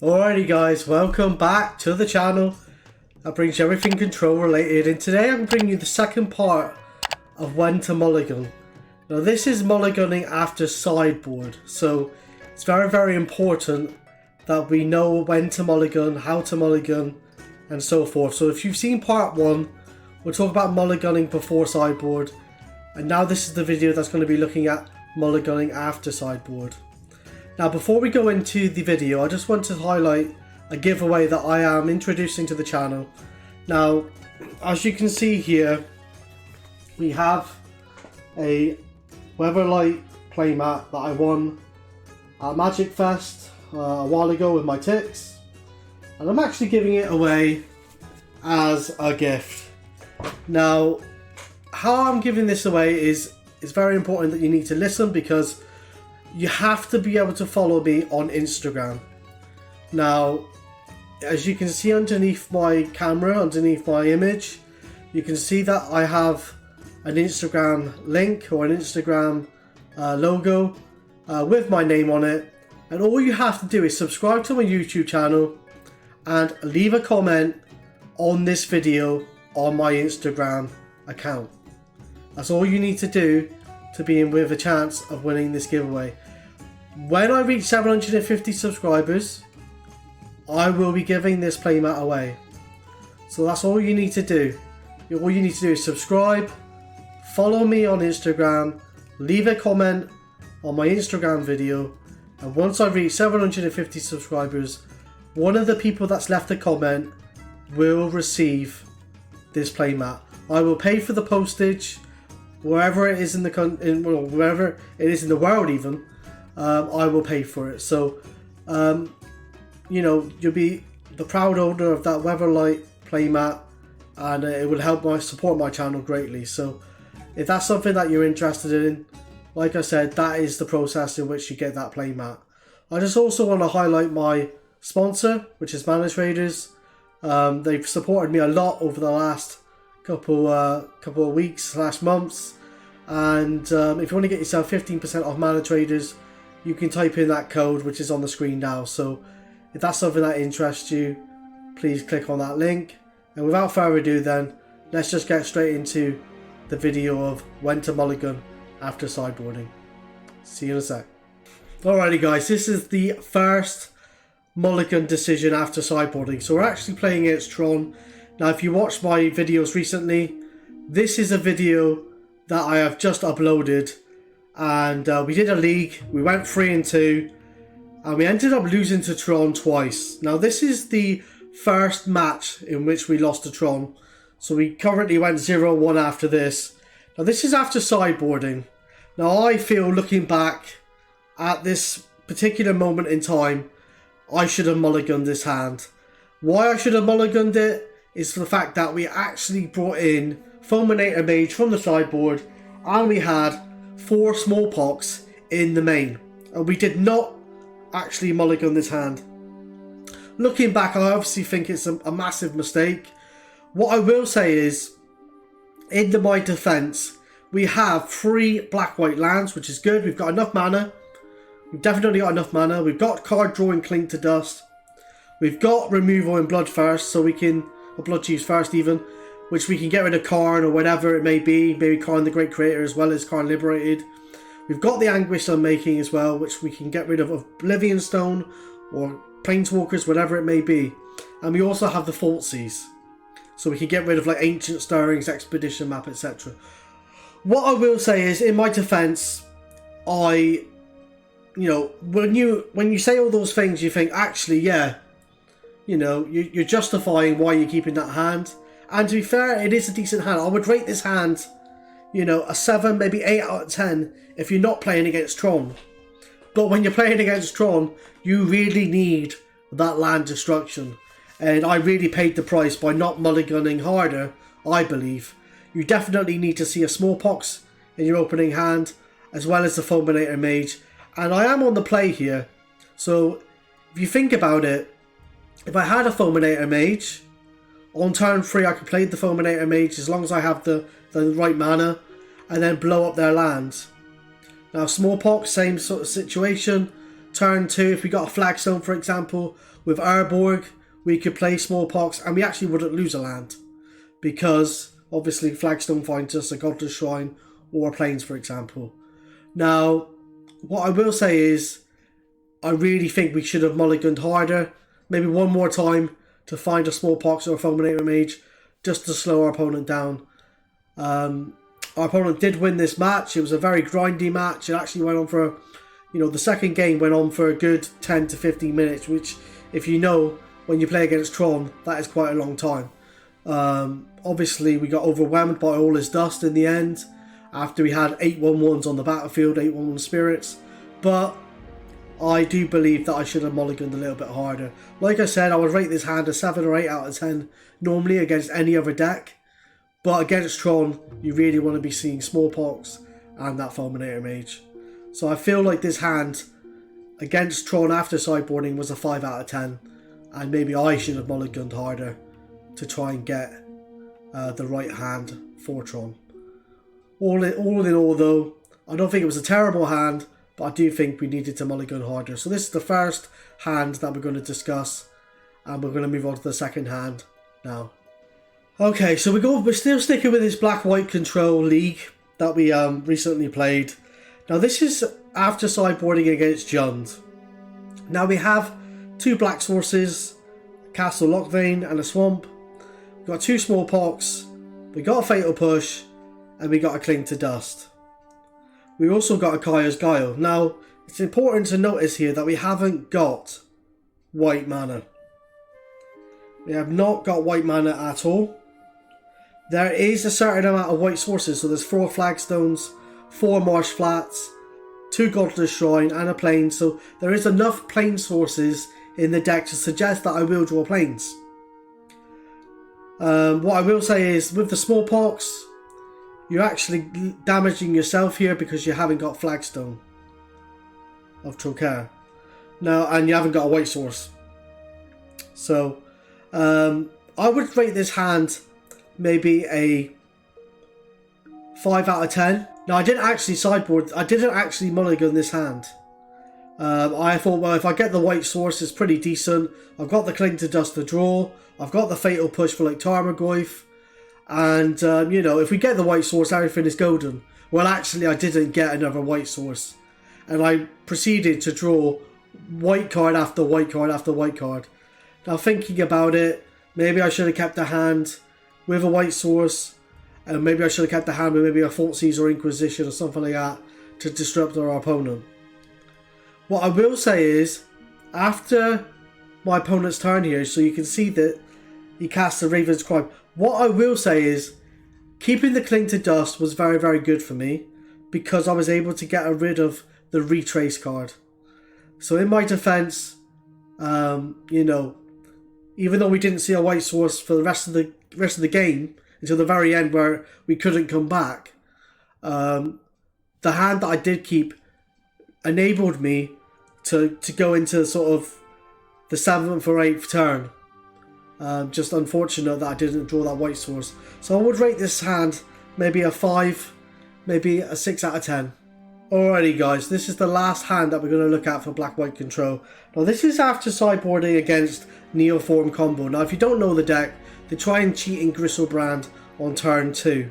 Alrighty guys, welcome back to the channel that brings you everything control related, and today I'm bringing you the second part of when to mulligan. Now this is mulliganing after sideboard, so it's very important that we know when to mulligan, how to mulligan and so forth. So if you've seen part 1, we'll talk about mulliganing before sideboard, and now this is the video that's going to be looking at mulliganing after sideboard. Now before we go into the video, I just want to highlight a giveaway that I am introducing to the channel. Now, as you can see here, we have a Weatherlight playmat that I won at Magic Fest a while ago with my ticks, and I'm actually giving it away as a gift. Now, how I'm giving this away is very important that you need to listen, because you have to be able to follow me on Instagram. Now, as you can see underneath my camera, underneath my image, you can see that I have an Instagram link or an Instagram logo with my name on it. And all you have to do is subscribe to my YouTube channel and leave a comment on this video on my Instagram account. That's all you need to do to be in with a chance of winning this giveaway. When I reach 750 subscribers, I will be giving this playmat away. So that's all you need to do. All you need to do is subscribe, follow me on Instagram, leave a comment on my Instagram video, and once I reach 750 subscribers, one of the people that's left a comment will receive this playmat. I will pay for the postage wherever it is in the wherever it is in the world, even. I will pay for it. So you know, you'll be the proud owner of that Weatherlight playmat, and it will help support my channel greatly. So if that's something that you're interested in, like I said, that is the process in which you get that playmat. I just also want to highlight my sponsor, which is Mana Traders. They've supported me a lot over the last couple of weeks / months, and if you want to get yourself 15% off Mana Traders, you can type in that code which is on the screen now. So if that's something that interests you, please click on that link. And without further ado then, let's just get straight into the video of when to mulligan after sideboarding. See you in a sec. Alrighty guys, this is the first mulligan decision after sideboarding. So we're actually playing against Tron. Now if you watched my videos recently, this is a video that I have just uploaded, and we did a league. We went 3-2 and we ended up losing to Tron twice. Now this is the first match in which we lost to Tron, so we currently went 0-1 after this. Now this is after sideboarding. Now I feel, looking back at this particular moment in time, I should have mulliganed this hand. Why I should have mulliganed it is for the fact that we actually brought in Fulminator Mage from the sideboard, and we had 4 smallpox in the main, and we did not actually mulligan this hand. Looking back, I obviously think it's a massive mistake. What I will say is, in my defense, we have 3 black-white lands, which is good. We've got enough mana. We've definitely got enough mana. We've got card drawing Cling to Dust. We've got removal in Bloodthirst, so we can, or Blood Chiefs First even, which we can get rid of Karn or whatever it may be. Maybe Karn the Great Creator as well as Karn Liberated. We've got the Anguish Unmaking as well, which we can get rid of Oblivion Stone or Planeswalkers, whatever it may be. And we also have the Falsies, so we can get rid of like Ancient Stirrings, Expedition Map, etc. What I will say is, in my defense, you know, when you say all those things, you think, actually, yeah, you know, you're justifying why you're keeping that hand. And to be fair, it is a decent hand. I would rate this hand, you know, a 7, maybe 8 out of 10 if you're not playing against Tron. But when you're playing against Tron, you really need that land destruction. And I really paid the price by not mulliganing harder, I believe. You definitely need to see a smallpox in your opening hand, as well as the Fulminator Mage. And I am on the play here. So if you think about it, if I had a Fulminator Mage, on turn 3 I could play the Fulminator Mage as long as I have the right mana, and then blow up their lands. Now Smallpox, same sort of situation. Turn 2, if we got a Flagstone for example, with Urborg, we could play Smallpox and we actually wouldn't lose a land. Because, obviously, Flagstone finds us a Godless Shrine or Plains, for example. Now, what I will say is, I really think we should have mulliganed harder. Maybe one more time to find a Smallpox or a Fulminator Mage, just to slow our opponent down. Our opponent did win this match. It was a very grindy match. It actually went on for, the second game went on for a good 10 to 15 minutes, which, if you know, when you play against Tron, that is quite a long time. Obviously, we got overwhelmed by all his dust in the end, after we had 8/1/1s on the battlefield, 8/1/1 spirits. But I do believe that I should have mulliganed a little bit harder. Like I said, I would rate this hand a 7 or 8 out of 10 normally against any other deck. But against Tron, you really want to be seeing Smallpox and that Fulminator Mage. So I feel like this hand against Tron after sideboarding was a 5 out of 10. And maybe I should have mulliganed harder to try and get the right hand for Tron. All in all though, I don't think it was a terrible hand, but I do think we needed to mulligan harder. So this is the first hand that we're going to discuss, and we're going to move on to the second hand now. Okay, so we're still sticking with this black-white control league that we recently played. Now this is after sideboarding against Jund. Now we have 2 black sources, Castle Lockvein and a Swamp. We've got 2 Smallpox, we got a Fatal Push, and we got a Cling to Dust. We also got a Kaya's Guile. Now, it's important to notice here that we haven't got white mana. We have not got white mana at all. There is a certain amount of white sources, so there's 4 Flagstones, 4 Marsh Flats, 2 Godless Shrine, and a Plains, so there is enough Plains sources in the deck to suggest that I will draw Plains. What I will say is, with the Smallpox, you're actually damaging yourself here because you haven't got Flagstone of Trocaire. Now, and you haven't got a white source. So, I would rate this hand maybe a 5 out of 10. Now, I didn't actually sideboard, I didn't actually mulligan this hand. I thought, well, if I get the white source, it's pretty decent. I've got the Cling to Dust to draw. I've got the Fatal Push for like Tarmogoyf. And, if we get the white source, everything is golden. Well, actually, I didn't get another white source. And I proceeded to draw white card after white card after white card. Now, thinking about it, maybe I should have kept the hand with a white source. And maybe I should have kept the hand with maybe a Thoughtseize or Inquisition or something like that to disrupt our opponent. What I will say is, after my opponent's turn here, so you can see that he casts the Raven's Crime. What I will say is, keeping the Cling to Dust was very, very good for me, because I was able to get rid of the Retrace card. So in my defense, even though we didn't see a white source for the rest of the game until the very end where we couldn't come back, the hand that I did keep enabled me to go into sort of the 7th or 8th turn. Just unfortunate that I didn't draw that white source. So I would rate this hand maybe a 5, maybe a 6 out of 10. Alrighty guys, this is the last hand that we're going to look at for black-white control. Now this is after sideboarding against Neoform combo. Now if you don't know the deck, they try and cheat in Gristlebrand on turn 2.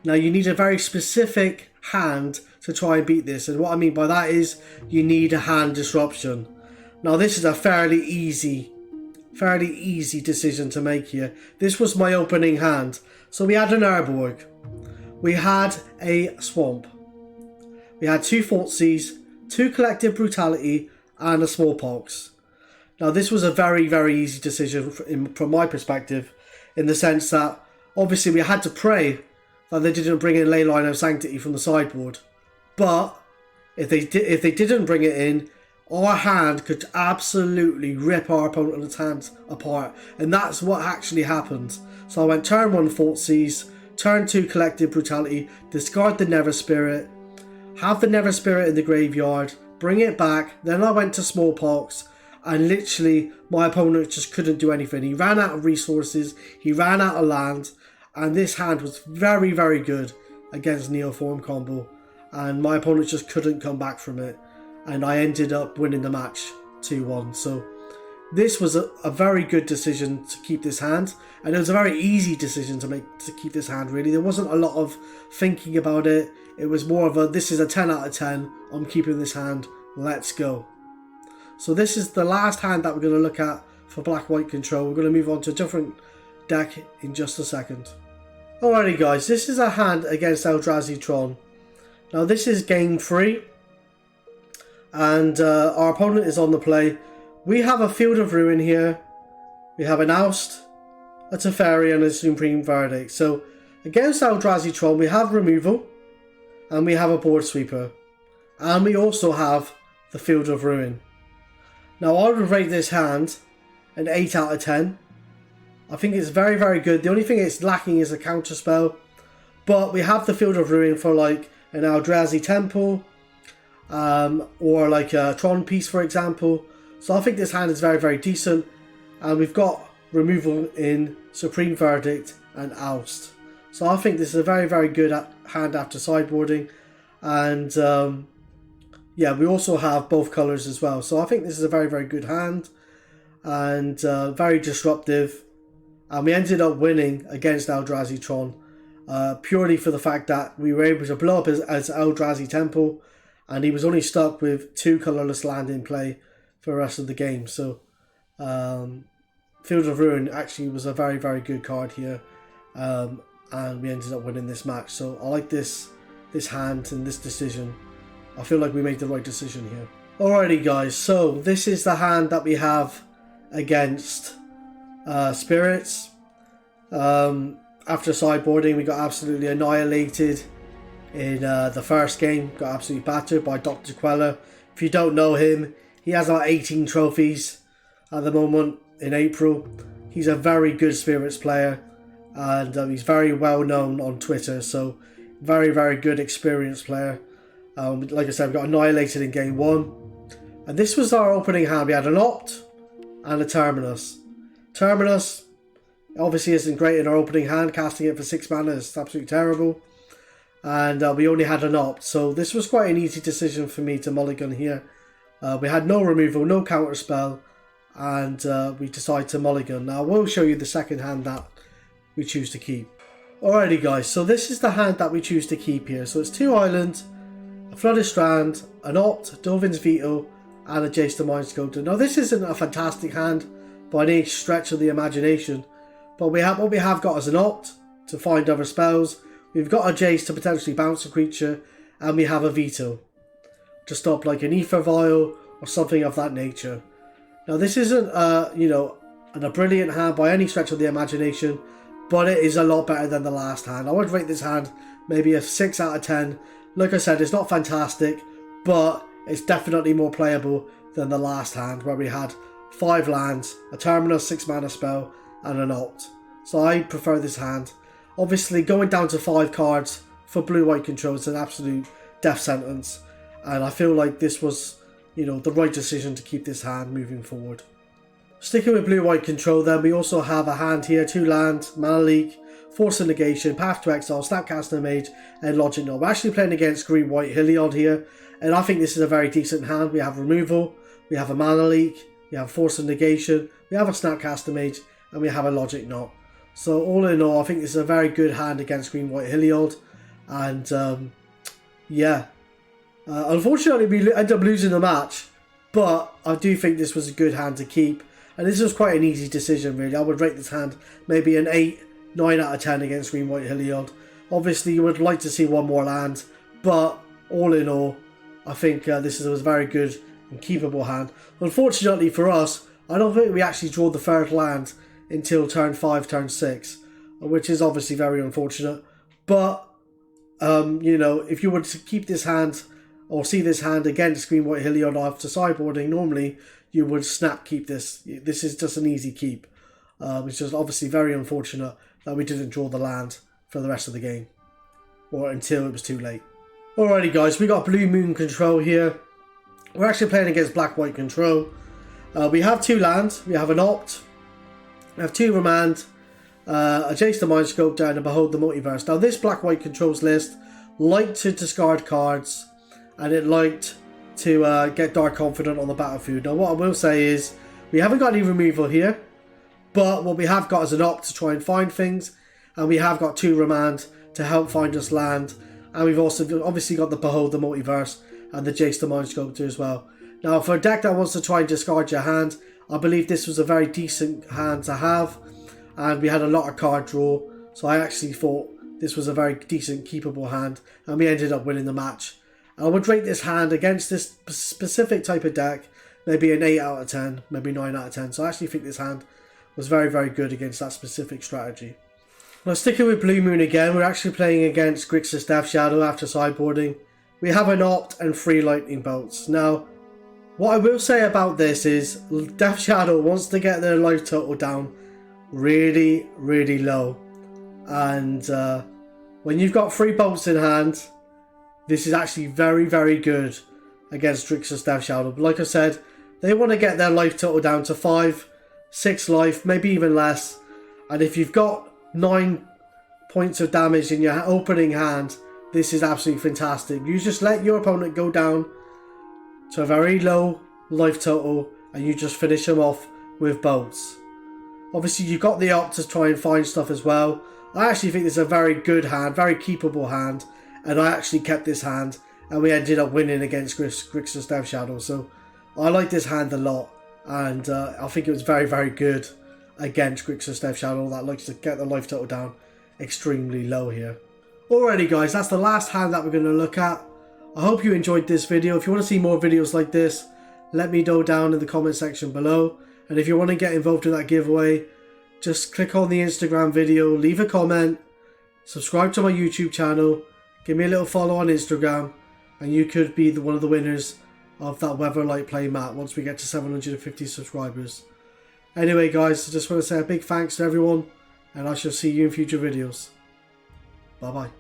Now you need a very specific hand to try and beat this, and what I mean by that is you need a hand disruption. Now this is a fairly easy decision to make here. This was my opening hand. So we had an Urborg, we had a Swamp, we had 2 Thoughtseize, 2 Collective Brutality, and a Smallpox. Now this was a very, very easy decision from my perspective, in the sense that obviously we had to pray that they didn't bring in Leyline of Sanctity from the sideboard. But if they didn't bring it in, our hand could absolutely rip our opponent's hands apart. And that's what actually happened. So I went turn 1 Thoughtseize, turn 2 Collective Brutality, discard the Nether Spirit, have the Nether Spirit in the graveyard, bring it back, then I went to Smallpox, and literally my opponent just couldn't do anything. He ran out of resources, he ran out of land, and this hand was very, very good against Neoform combo, and my opponent just couldn't come back from it. And I ended up winning the match 2-1. So this was a very good decision to keep this hand, and it was a very easy decision to make to keep this hand. Really, there wasn't a lot of thinking about it. It was more of a, this is a 10 out of 10. I'm keeping this hand. Let's go. So this is the last hand that we're going to look at for black-white control. We're going to move on to a different deck in just a second. Alrighty guys, this is a hand against Eldrazi Tron. Now this is game 3, and our opponent is on the play. We have a Field of Ruin here. We have an Oust, a Teferi, and a Supreme Verdict. So against Eldrazi Tron, we have removal, and we have a board sweeper, and we also have the Field of Ruin. Now I would rate this hand an 8 out of 10. I think it's very, very good. The only thing it's lacking is a counter spell, but we have the Field of Ruin for like an Eldrazi Temple, or like a Tron piece, for example. So I think this hand is very, very decent, and we've got removal in Supreme Verdict and Oust. So I think this is a very, very good hand after sideboarding, and yeah, we also have both colours as well. So I think this is a very, very good hand, and very disruptive. And we ended up winning against Eldrazi Tron purely for the fact that we were able to blow up as Eldrazi Temple, and he was only stuck with 2 colourless land in play for the rest of the game. So Field of Ruin actually was a very, very good card here, and we ended up winning this match. So I like this hand and this decision. I feel like we made the right decision here. Alrighty guys, so this is the hand that we have against Spirits. After sideboarding, we got absolutely annihilated in the first game. Got absolutely battered by Dr. Queller. If you don't know him, he has about 18 trophies at the moment in April. He's a very good Spirits player, and he's very well known on Twitter. So very, very good experienced player. Like I said, we got annihilated in game 1. And this was our opening hand. We had an Opt and a Terminus. Terminus obviously isn't great in our opening hand. Casting it for 6 mana is absolutely terrible. And we only had an Opt. So this was quite an easy decision for me to mulligan here. We had no removal, no counter spell. And we decided to mulligan. Now I will show you the second hand that we choose to keep. Alrighty guys, so this is the hand that we choose to keep here. So it's 2 islands, a Flooded Strand, an Opt, Dovin's Veto, and a Jace the Mind Sculptor. Now this isn't a fantastic hand by any stretch of the imagination, but what we have got is an Opt to find other spells. We've got a Jace to potentially bounce a creature, and we have a Veto to stop like an Ether Vial or something of that nature. Now this isn't a brilliant hand by any stretch of the imagination, but it is a lot better than the last hand. I would rate this hand maybe a 6 out of 10. Like I said, it's not fantastic, but it's definitely more playable than the last hand where we had 5 lands, a Terminus 6 mana spell, and an Opt. So I prefer this hand. Obviously going down to 5 cards for blue-white control is an absolute death sentence, and I feel like this was, the right decision to keep this hand moving forward. Sticking with blue-white control then, we also have a hand here, 2 lands, Mana Leak, Force of Negation, Path to Exile, Snapcaster Mage, and Logic Knot. We're actually playing against green-white Heliod here, and I think this is a very decent hand. We have removal, we have a Mana Leak, we have Force of Negation, we have a Snapcaster Mage, and we have a Logic Knot. So all in all, I think this is a very good hand against green-white Heliod, and yeah. Unfortunately, we end up losing the match, but I do think this was a good hand to keep. And this was quite an easy decision, really. I would rate this hand maybe an 8, 9 out of 10 against green-white Heliod. Obviously, you would like to see one more land, but all in all, I think this was a very good and keepable hand. Unfortunately for us, I don't think we actually draw the 3rd land until turn 5, turn 6, which is obviously very unfortunate. But, if you were to keep this hand or see this hand against green-white Heliod after sideboarding, normally you would snap keep this. This is just an easy keep. It's just obviously very unfortunate that we didn't draw the land for the rest of the game, or until it was too late. Alrighty guys, we got blue moon control here. We're actually playing against black-white control. We have 2 lands, we have an Opt, we have 2 Remand, a Jace the Mind Sculptor, and a Behold the Multiverse. Now this black-white controls list liked to discard cards, and it liked to get Dark Confidant on the battlefield. Now what I will say is, We haven't got any removal here, but what we have got is an opt to try and find things, and we have got 2 remand to help find us land, and we've also obviously got the Behold the Multiverse and the Jace the Mind Sculptor as well. Now for a deck that wants to try and discard your hand, I believe this was a very decent hand to have, and we had a lot of card draw, so I actually thought this was a very decent keepable hand, and we ended up winning the match. I would rate this hand against this specific type of deck maybe an 8 out of 10, maybe 9 out of 10, so I actually think this hand was very, very good against that specific strategy. Now sticking with Blue Moon again, we're actually playing against Grixis Deathshadow after sideboarding. We have an opt and 3 lightning bolts. Now, what I will say about this is Deathshadow wants to get their life total down really, really low. And when you've got 3 bolts in hand, this is actually very, very good against Grixis Deathshadow. But like I said, they want to get their life total down to 5, 6 life, maybe even less. And if you've got 9 points of damage in your opening hand, this is absolutely fantastic. You just let your opponent go down to a very low life total and you just finish them off with bolts. Obviously you've got the opt to try and find stuff as well. I actually think this is a very good hand, very keepable hand, and I actually kept this hand and we ended up winning against Grixis Deathshadow. So I like this hand a lot, and I think it was very, very good against Grixis Deathshadow that likes to get the life total down extremely low here. Alrighty guys, that's the last hand that we're going to look at. I hope you enjoyed this video. If you want to see more videos like this, let me know down in the comment section below. And if you want to get involved in that giveaway, just click on the Instagram video, leave a comment, subscribe to my YouTube channel, give me a little follow on Instagram, and you could be one of the winners of that Weatherlight play mat once we get to 750 subscribers. Anyway guys, I just want to say a big thanks to everyone, and I shall see you in future videos. Bye bye.